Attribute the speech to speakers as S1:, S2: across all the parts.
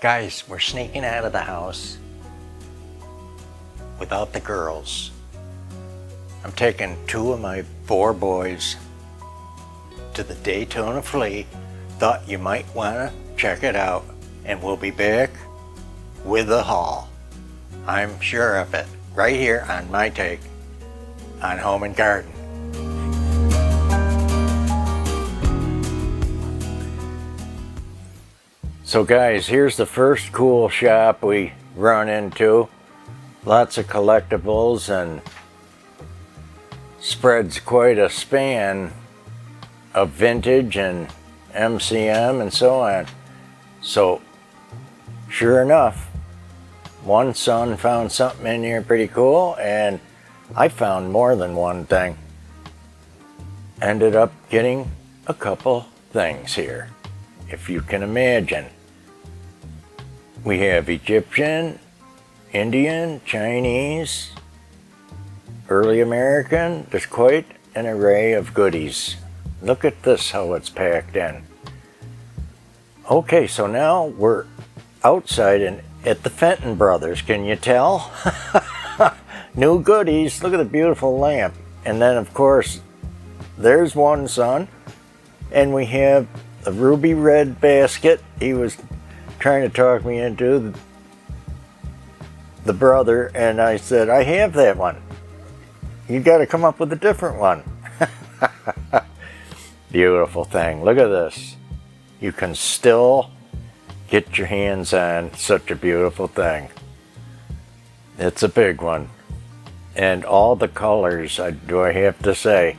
S1: Guys, we're sneaking out of the house without the girls. I'm taking 2 of my 4 boys to the Daytona Flea. Thought you might want to check it out, and we'll be back with a haul. I'm sure of it, right here on my take on Home and Garden. So guys, here's the first cool shop we run into. Lots of collectibles, and spreads quite a span of vintage and MCM and so on. So sure enough, one son found something in here pretty cool, and I found more than one thing. Ended up getting a couple things here, if you can imagine. We have Egyptian, Indian, Chinese, early American. There's quite an array of goodies. Look at this, how it's packed in. Okay, so now we're outside and at the Fenton Brothers, can you tell? New goodies. Look at the beautiful lamp. And then of course, there's one son, and we have a ruby red basket. He was trying to talk me into the brother, and I said, I have that one. You got to come up with a different one. Beautiful thing. Look at this. You can still get your hands on such a beautiful thing. It's a big one. And all the colors, do I have to say.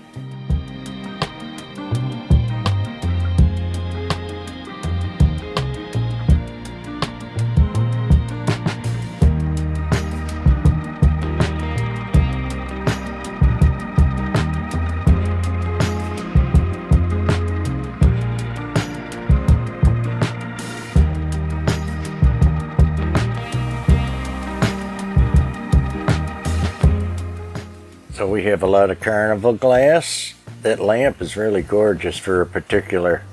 S1: So we have a lot of carnival glass. That lamp is really gorgeous for a particular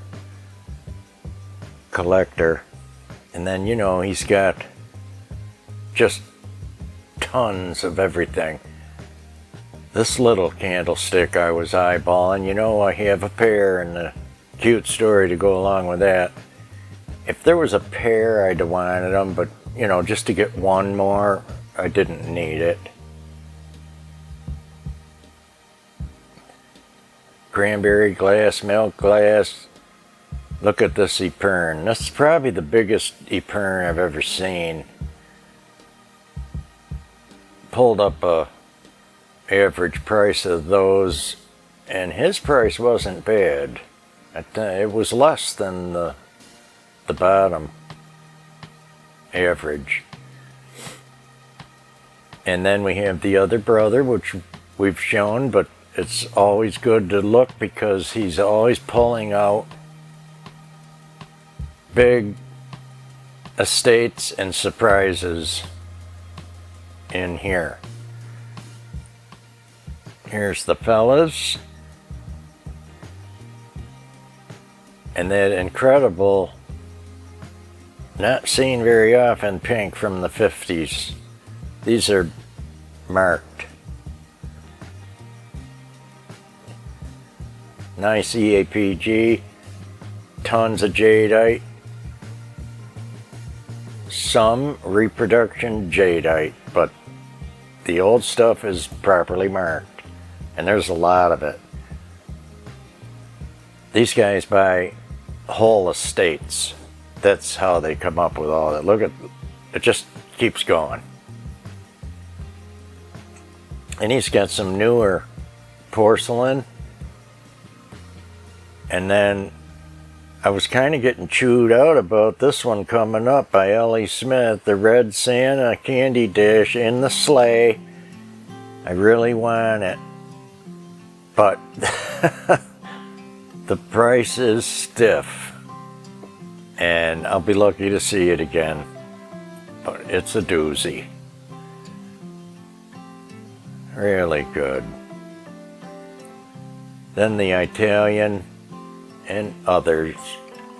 S1: collector. And then, you know, he's got just tons of everything. This little candlestick I was eyeballing, you know, I have a pair, and a cute story to go along with that. If there was a pair, I'd have wanted them, but, you know, just to get one more, I didn't need it. Cranberry glass, milk glass. Look at this Epergne. This is probably the biggest Epergne I've ever seen. Pulled up a average price of those, and his price wasn't bad. It was less than the bottom average. And then we have the other brother, which we've shown, but it's always good to look because he's always pulling out big estates and surprises in here. Here's the fellas. And that incredible, not seen very often, pink from the 50s. These are marked. Nice EAPG, tons of jadeite, some reproduction jadeite, but the old stuff is properly marked, and there's a lot of it. These guys buy whole estates. That's how they come up with all that. Look at it, just keeps going. And he's got some newer porcelain. And then I was kind of getting chewed out about this one coming up by L.E. Smith, the Red Santa candy dish in the sleigh. I really want it, but the price is stiff, and I'll be lucky to see it again, but it's a doozy. Really good. Then the Italian and others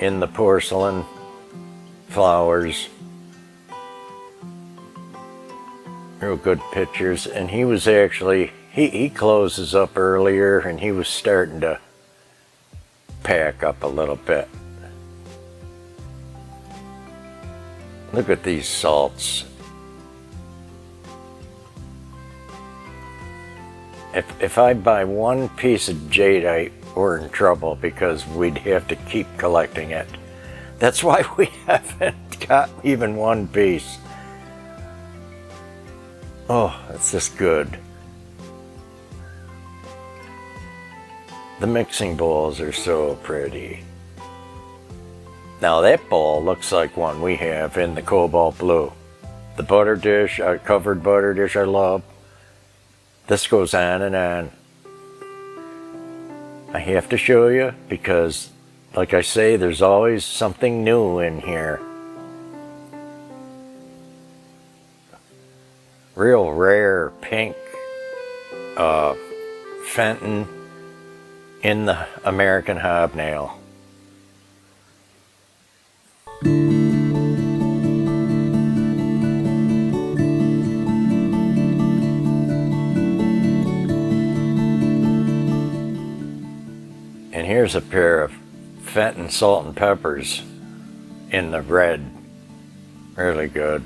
S1: in the porcelain flowers. real good pictures. And he was actually, he closes up earlier, and he was starting to pack up a little bit. Look at these salts. If I buy one piece of jadeite, we're in trouble because we'd have to keep collecting it. That's why we haven't got even one piece. Oh, it's just good. The mixing bowls are so pretty. Now that bowl looks like one we have in the cobalt blue. The butter dish, our covered butter dish I love. This goes on and on. I have to show you because, like I say, there's always something new in here. Real rare pink Fenton in the American hobnail. And here's a pair of Fenton salt and peppers in the red. Really good.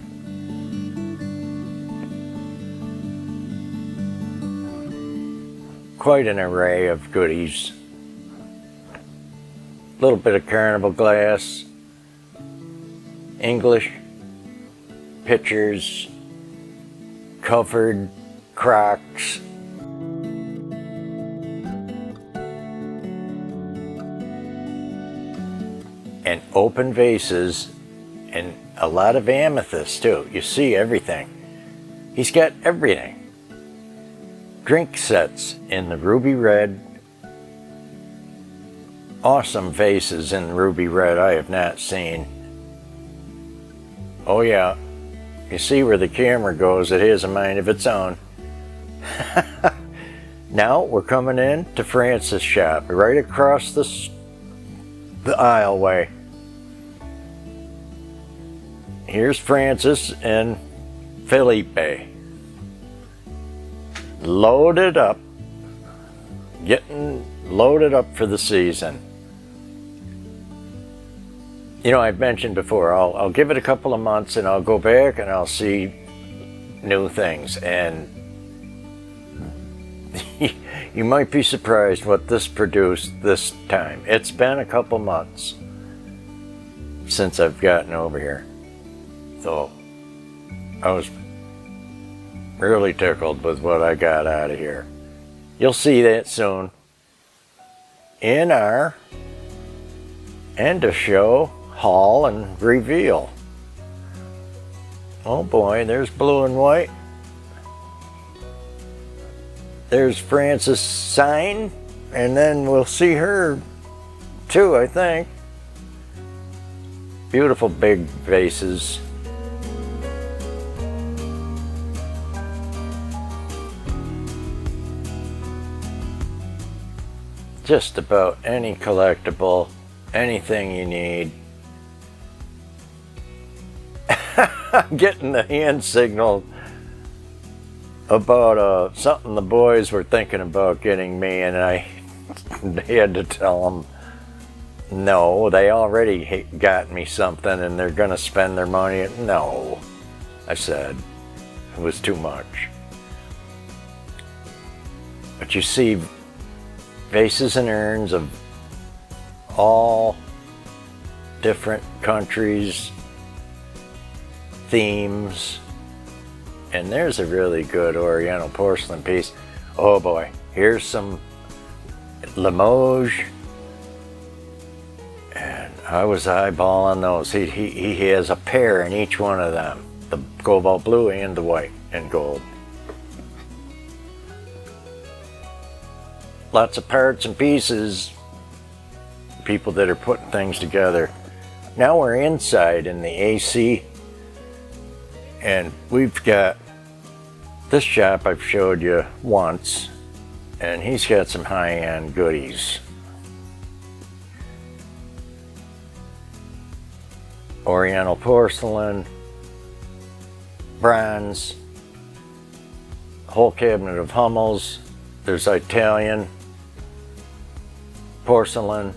S1: Quite an array of goodies. A little bit of carnival glass, English pitchers, covered crocks, and open vases, and a lot of amethyst too. You see everything. He's got everything. Drink sets in the ruby red. Awesome vases in ruby red I have not seen. Oh yeah, you see where the camera goes, it has a mind of its own. Now we're coming in to Francis' shop, right across the aisleway. Here's Francis and Felipe. Loaded up, getting loaded up for the season. You know, I've mentioned before, I'll give it a couple of months and I'll go back and I'll see new things. And you might be surprised what this produced this time. It's been a couple months since I've gotten over here. So I was really tickled with what I got out of here. You'll see that soon in our end of show haul and reveal. Oh boy, there's blue and white. There's Frances' sign, and then we'll see her too, I think. Beautiful big vases. Just about any collectible, anything you need. I'm getting the hand signal about something the boys were thinking about getting me, and I had to tell them no, they already got me something and they're gonna spend their money. No, I said, it was too much. But you see vases and urns of all different countries, themes, and there's a really good Oriental porcelain piece. Oh boy, here's some Limoges, and I was eyeballing those. He has a pair in each one of them, the cobalt blue and the white and gold. Lots of parts and pieces, people that are putting things together. Now we're inside in the AC, and we've got this shop I've showed you once, and he's got some high-end goodies. Oriental porcelain, bronze, whole cabinet of Hummels. There's Italian, porcelain,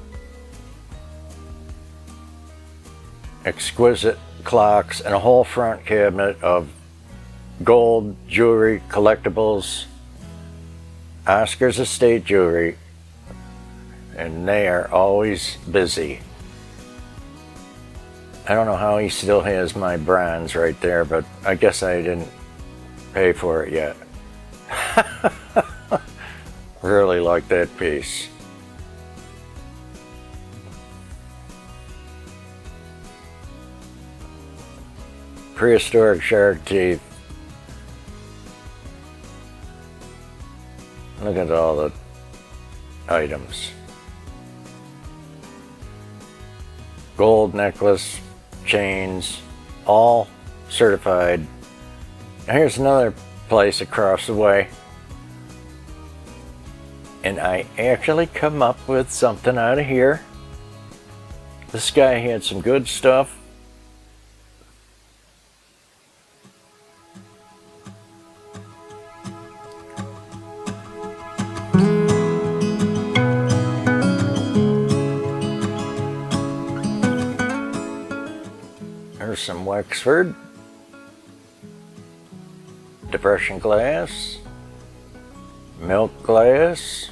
S1: exquisite clocks, and a whole front cabinet of gold jewelry, collectibles, Oscar's estate jewelry, and they are always busy. I don't know how he still has my bronze right there, but I guess I didn't pay for it yet. Really like that piece. Prehistoric shark teeth. Look at all the items. Gold necklace, chains, all certified. Here's another place across the way. And I actually come up with something out of here. This guy had some good stuff. There's some Wexford, depression glass, milk glass,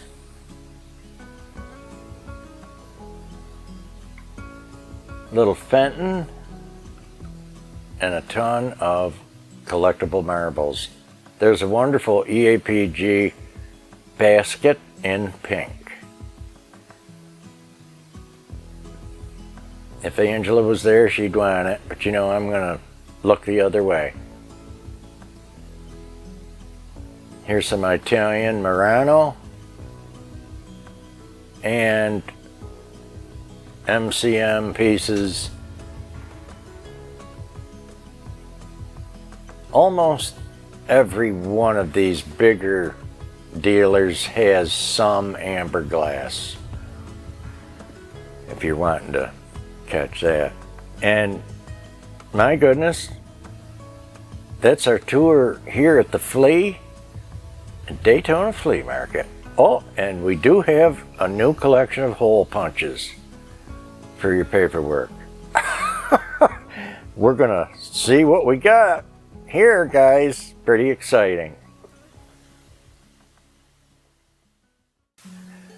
S1: little Fenton, and a ton of collectible marbles. There's a wonderful EAPG basket in pink. If Angela was there, she'd want it, but you know, I'm gonna look the other way. Here's some Italian Murano and MCM pieces. Almost every one of these bigger dealers has some amber glass, if you're wanting to catch that. And my goodness, that's our tour here at the Flea, Daytona Flea Market. Oh, and we do have a new collection of hole punches for your paperwork. We're gonna see what we got here, guys. Pretty exciting.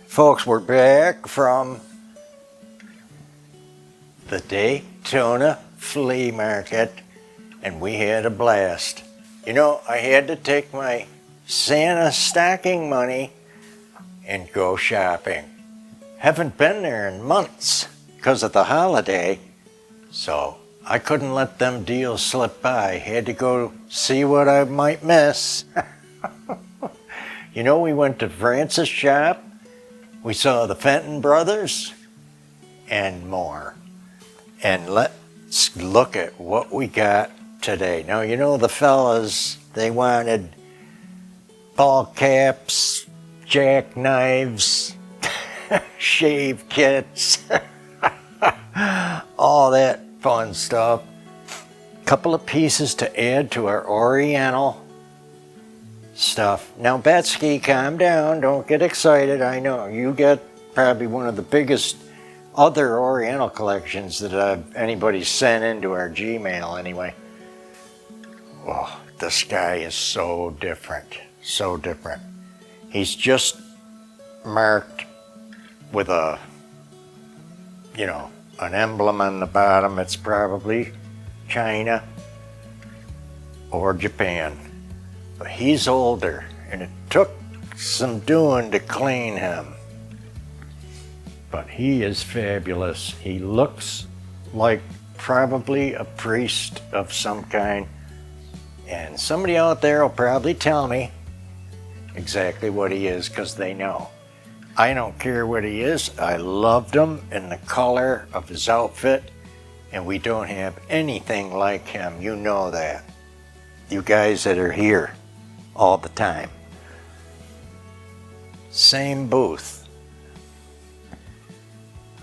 S1: Folks, we're back from the Daytona Flea Market, and we had a blast. You know, I had to take my Santa stocking money and go shopping. Haven't been there in months because of the holiday, so I couldn't let them deals slip by. Had to go see what I might miss. You know, we went to Francis' shop, we saw the Fenton brothers, and more. And let's look at what we got today. Now, you know, the fellas, they wanted ball caps, jackknives, shave kits, all that fun stuff. Couple of pieces to add to our Oriental stuff. Now, Betsky, calm down. Don't get excited. I know you get probably one of the biggest other Oriental collections that anybody sent into our Gmail anyway. Oh, this guy is so different. So different. He's just marked with a, you know, an emblem on the bottom. It's probably China or Japan. But he's older, and it took some doing to clean him. But he is fabulous. He looks like probably a priest of some kind. And somebody out there will probably tell me exactly what he is, because they know. I don't care what he is. I loved him and the color of his outfit, and we don't have anything like him. You know that. You guys that are here all the time. Same booth.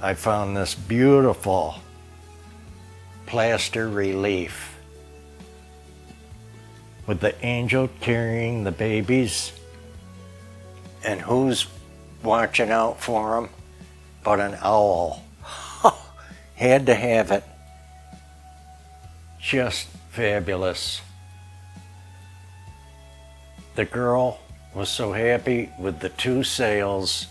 S1: I found this beautiful plaster relief with the angel carrying the babies. And who's watching out for them but an owl? Had to have it. Just fabulous. The girl was so happy with the 2 sales,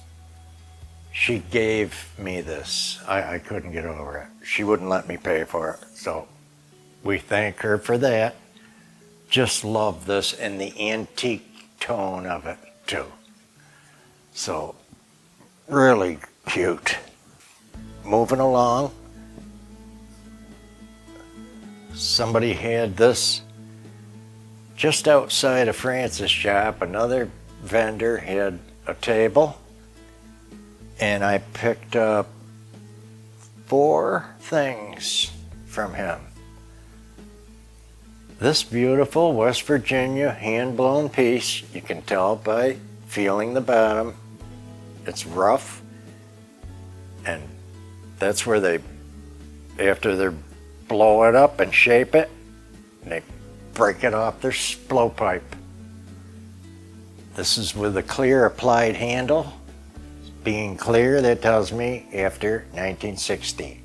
S1: she gave me this. I couldn't get over it. She wouldn't let me pay for it, so we thank her for that. Just love this and the antique tone of it too. So really cute. Moving along, somebody had this just outside of Francis' shop. Another vendor had a table, and I picked up 4 things from him. This beautiful West Virginia hand-blown piece, you can tell by feeling the bottom. It's rough, and that's where they, after they blow it up and shape it, they break it off their blowpipe. This is with a clear applied handle. Being clear, that tells me after 1960.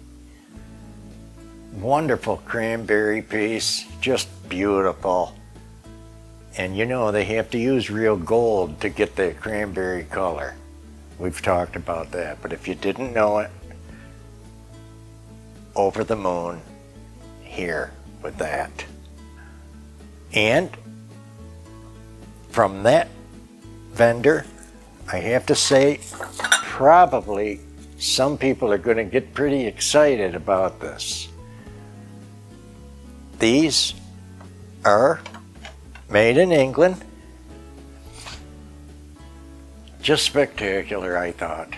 S1: Wonderful cranberry piece, just beautiful. And you know they have to use real gold to get the cranberry color. We've talked about that, but if you didn't know it, over the moon here with that. And from that vendor, I have to say, probably some people are going to get pretty excited about this. These are made in England. Just spectacular, I thought.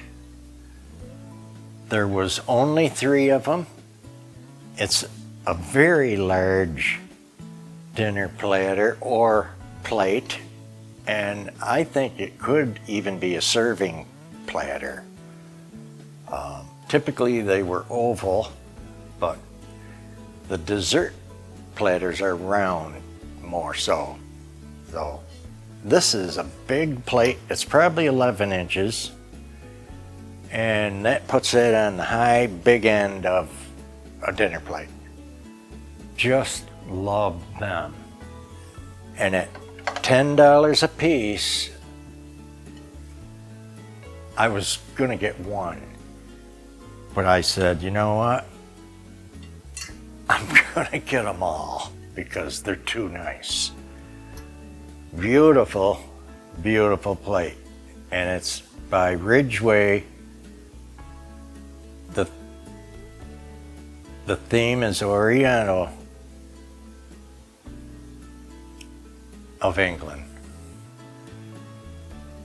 S1: There was only 3 of them. It's a very large dinner platter or plate, and I think it could even be a serving platter. Typically they were oval, but the dessert platters are round more so. So this is a big plate. It's probably 11 inches, and that puts it on the high, big end of a dinner plate. Just love them. And at $10 a piece, I was gonna get 1, but I said, you know what? I'm gonna get them all because they're too nice. Beautiful, beautiful plate. And it's by Ridgway. The theme is Oriental of England.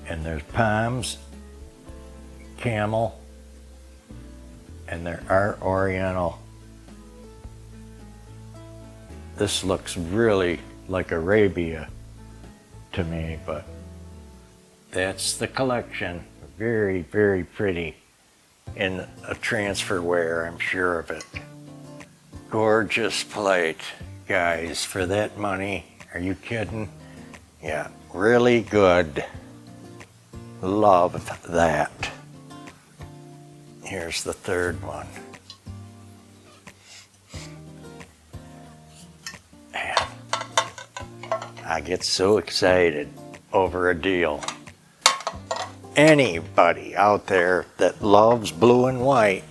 S1: And there's palms, camel, and there are Oriental. This looks really like Arabia to me, but that's the collection. Very, very pretty in a transfer wear, I'm sure of it. Gorgeous plate, guys, for that money. Are you kidding? Yeah, really good. Love that. Here's the 3rd one. Man, I get so excited over a deal. Anybody out there that loves blue and white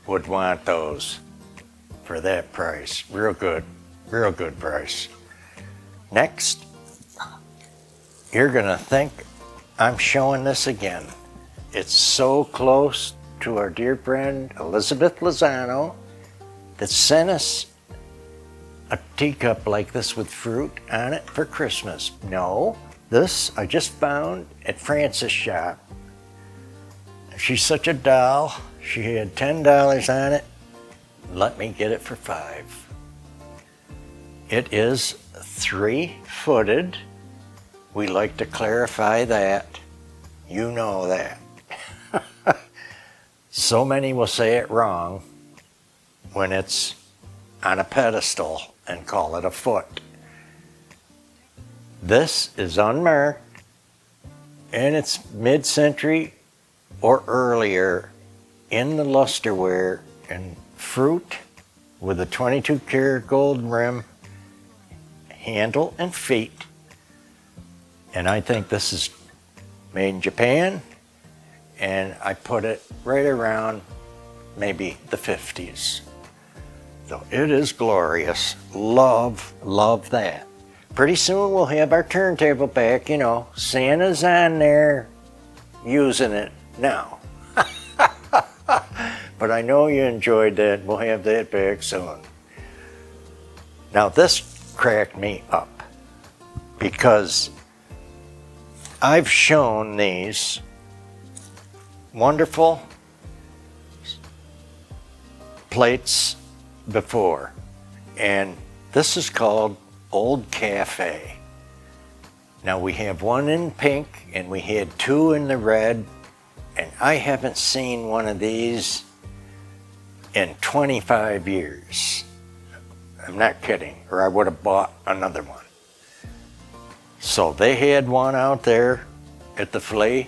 S1: would want those for that price. Real good price. Next, you're gonna think I'm showing this again. It's so close to our dear friend Elizabeth Lozano that sent us a teacup like this with fruit on it for Christmas. No, this I just found at Francis' shop. She's such a doll. She had $10 on it. Let me get it for $5. It is 3-footed. We like to clarify that. You know that. So many will say it wrong when it's on a pedestal and call it a foot. This is unmarked, and it's mid-century or earlier in the lusterware and fruit with a 22 karat gold rim, handle and feet. And I think this is made in Japan, and I put it right around maybe the 50s. So it is glorious. Love, love that. Pretty soon we'll have our turntable back, you know. Santa's on there using it now. But I know you enjoyed that. We'll have that back soon. Now this cracked me up because I've shown these wonderful plates before, and this is called Old Cafe. Now we have one in pink and we had two in the red, and I haven't seen one of these in 25 years. I'm not kidding, or I would have bought another one. So they had one out there at the Flea,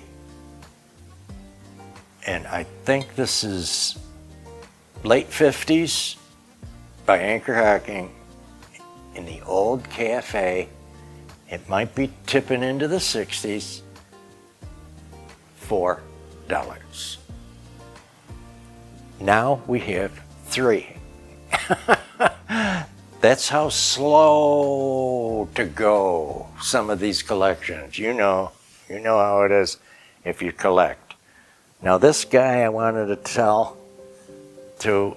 S1: and I think this is late 50s by Anchor Hocking in the Old Cafe. It might be tipping into the 60s. $4. Now we have 3. That's how slow to go some of these collections. You know how it is if you collect. Now this guy I wanted to tell to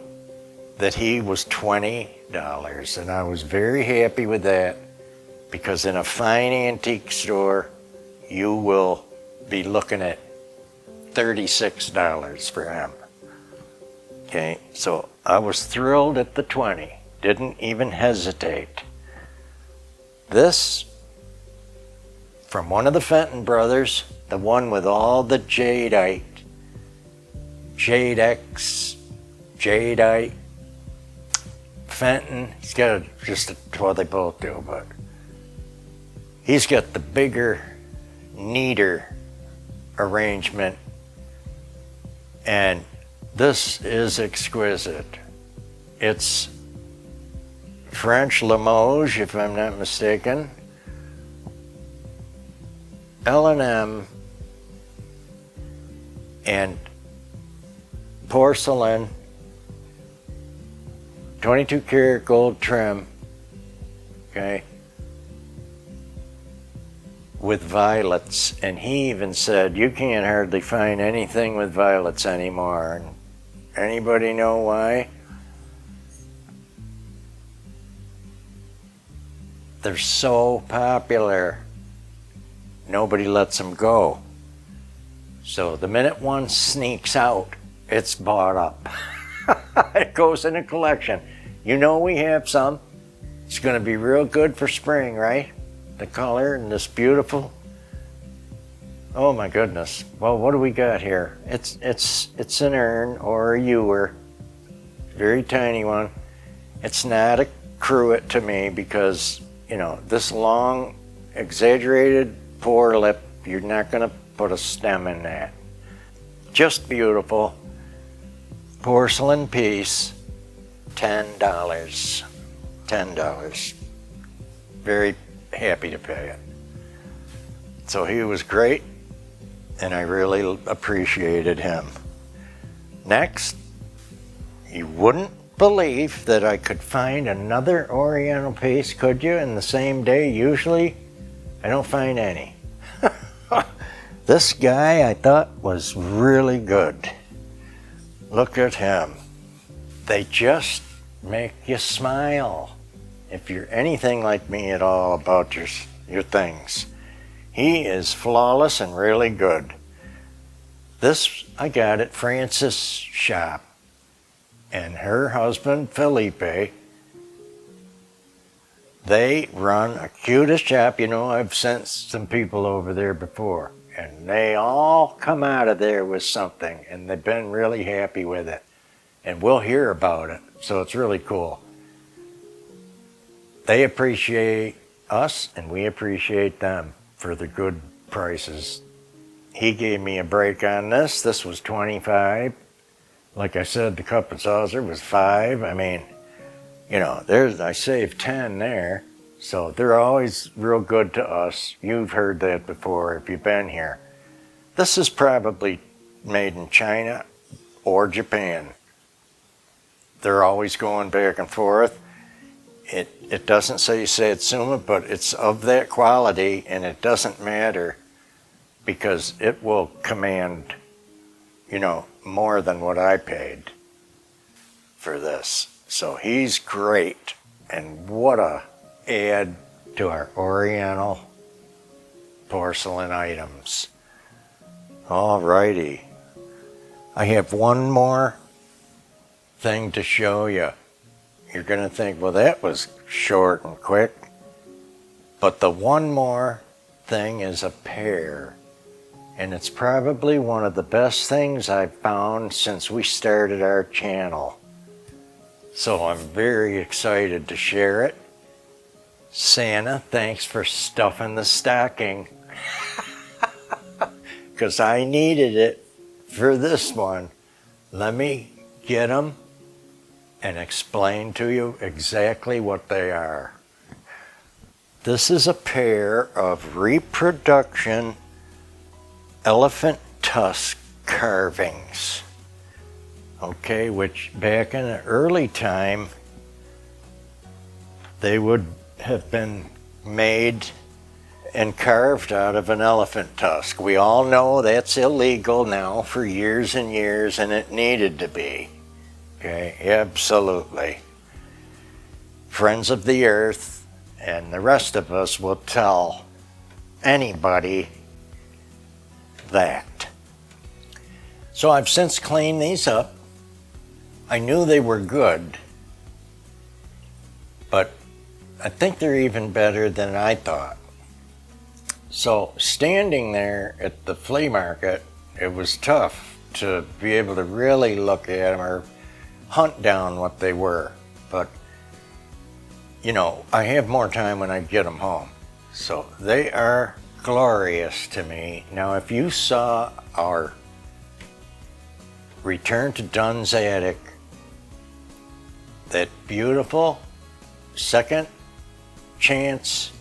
S1: that he was $20, and I was very happy with that, because in a fine antique store you will be looking at $36 for him. Okay, so I was thrilled at the 20, didn't even hesitate. This, from one of the Fenton brothers, the one with all the jadeite, Fenton, he's got well, they both do, but he's got the bigger, neater arrangement, and this is exquisite. It's French Limoges, if I'm not mistaken, L&M, and porcelain, 22 karat gold trim, okay, with violets. And he even said, you can't hardly find anything with violets anymore. And anybody know why? They're so popular, nobody lets them go. So the minute one sneaks out, it's bought up. It goes in a collection. You know we have some. It's going to be real good for spring, right? The color and this beautiful. Oh my goodness. Well, what do we got here? It's an urn or a ewer. Very tiny one. It's not a cruet to me because, you know, this long, exaggerated pour lip, you're not going to put a stem in that. Just beautiful. Porcelain piece, $10. $10. Very happy to pay it. So he was great, and I really appreciated him. Next, you wouldn't believe that I could find another Oriental piece, could you, in the same day? Usually, I don't find any. This guy I thought was really good. Look at him. They just make you smile. If you're anything like me at all about your things. He is flawless and really good. This I got at Frances' shop. And her husband, Felipe, they run a cutest shop. You know, I've sent some people over there before. And they all come out of there with something, and they've been really happy with it. And we'll hear about it, so it's really cool. they appreciate us and we appreciate them for the good prices. He gave me a break on this. This was $25. Like I said, the cup and saucer was $5. I mean, you know, I saved 10 there. So they're always real good to us. You've heard that before if you've been here. This is probably made in China or Japan. They're always going back and forth. It doesn't say Satsuma, but it's of that quality, and it doesn't matter because it will command, you know, more than what I paid for this. So he's great, and what a add to our Oriental porcelain items. Alrighty, I have one more thing to show you. You're gonna think, well, that was short and quick, but the one more thing is a pair, and it's probably one of the best things I've found since we started our channel. So I'm very excited to share it. Santa, thanks for stuffing the stocking, because I needed it for this one. Let me get them and explain to you exactly what they are. This is a pair of reproduction elephant tusk carvings, okay, which back in the early time they would have been made and carved out of an elephant tusk. We all know that's illegal now for years and years, and it needed to be. Okay, absolutely. Friends of the Earth and the rest of us will tell anybody that. So I've since cleaned these up. I knew they were good, but I think they're even better than I thought. So standing there at the flea market, it was tough to be able to really look at them or hunt down what they were. But, you know, I have more time when I get them home. So they are glorious to me. Now, if you saw our Return to Dunn's Attic, that beautiful second chance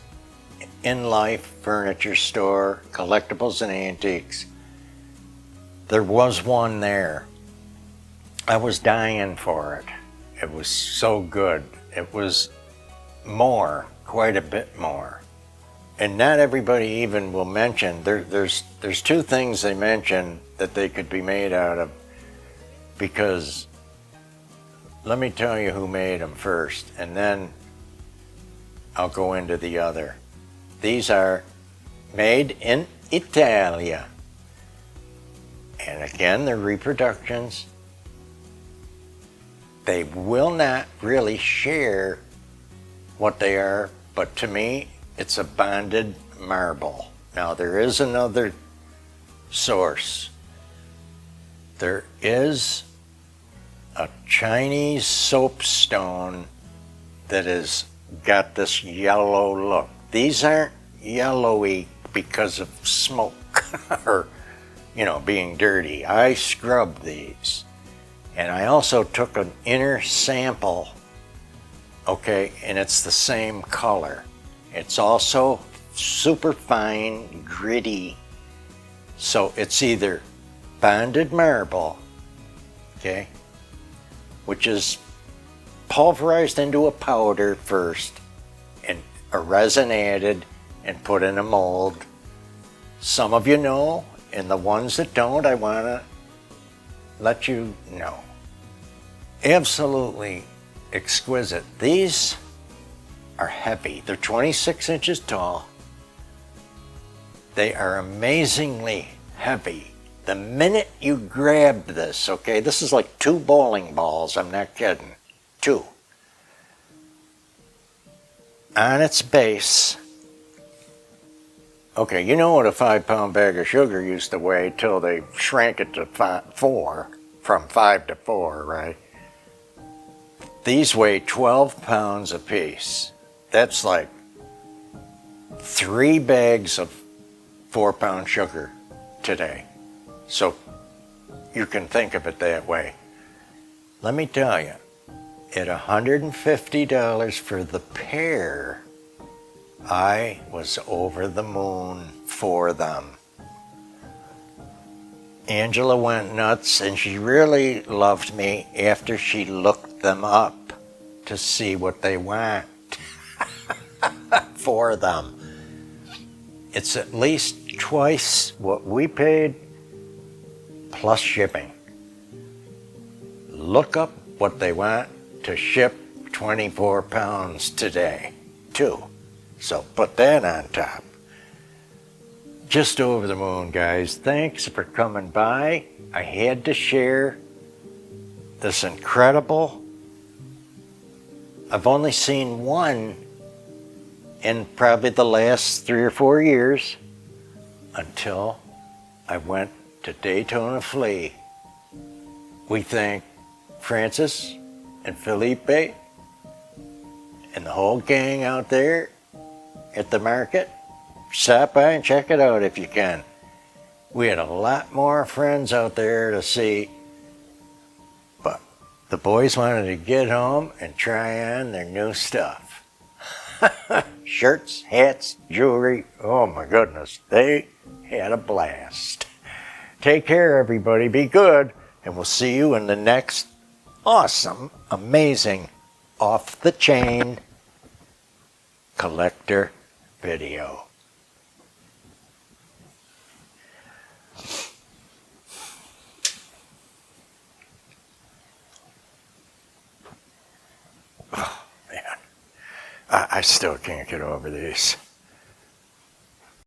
S1: in life furniture store, collectibles and antiques, there was one there. I was dying for it. It was so good. It was more, quite a bit more. And not everybody even will mention, there's two things they mention that they could be made out of, because let me tell you who made them first, and then I'll go into the other. These are made in Italia. And again, they're reproductions. They will not really share what they are, but to me, it's a bonded marble. Now, there is another source. There is a Chinese soapstone that has got this yellow look. These aren't yellowy because of smoke or, you know, being dirty. I scrubbed these. And I also took an inner sample, okay, and it's the same color. It's also super fine, gritty. So it's either bonded marble, okay, which is pulverized into a powder first and a resin added and put in a mold. Some of you know, and the ones that don't, I want to let you know. Absolutely exquisite. These are heavy. They're 26 inches tall. They are amazingly heavy. The minute you grab this, okay, this is like 2 bowling balls, I'm not kidding, 2. On its base, okay, you know what a 5-pound bag of sugar used to weigh till they shrank it to 4, from 5 to 4, right? These weigh 12 pounds apiece. That's like 3 bags of 4-pound sugar today. So you can think of it that way. Let me tell you, at $150 for the pair, I was over the moon for them. Angela went nuts, and she really loved me after she looked them up to see what they want for them. It's at least twice what we paid, plus shipping. Look up what they want to ship 24 pounds today, too. So put that on top. Just over the moon, guys. Thanks for coming by. I had to share this incredible. I've only seen one in probably the last 3 or 4 years until I went to Daytona Flea. We thank Francis and Felipe and the whole gang out there at the market. Stop by and check it out if you can. We had a lot more friends out there to see, but the boys wanted to get home and try on their new stuff. Shirts, hats, jewelry, oh my goodness, they had a blast. Take care, everybody, be good, and we'll see you in the next awesome, amazing, off-the-chain collector video. Oh, man. I still can't get over these.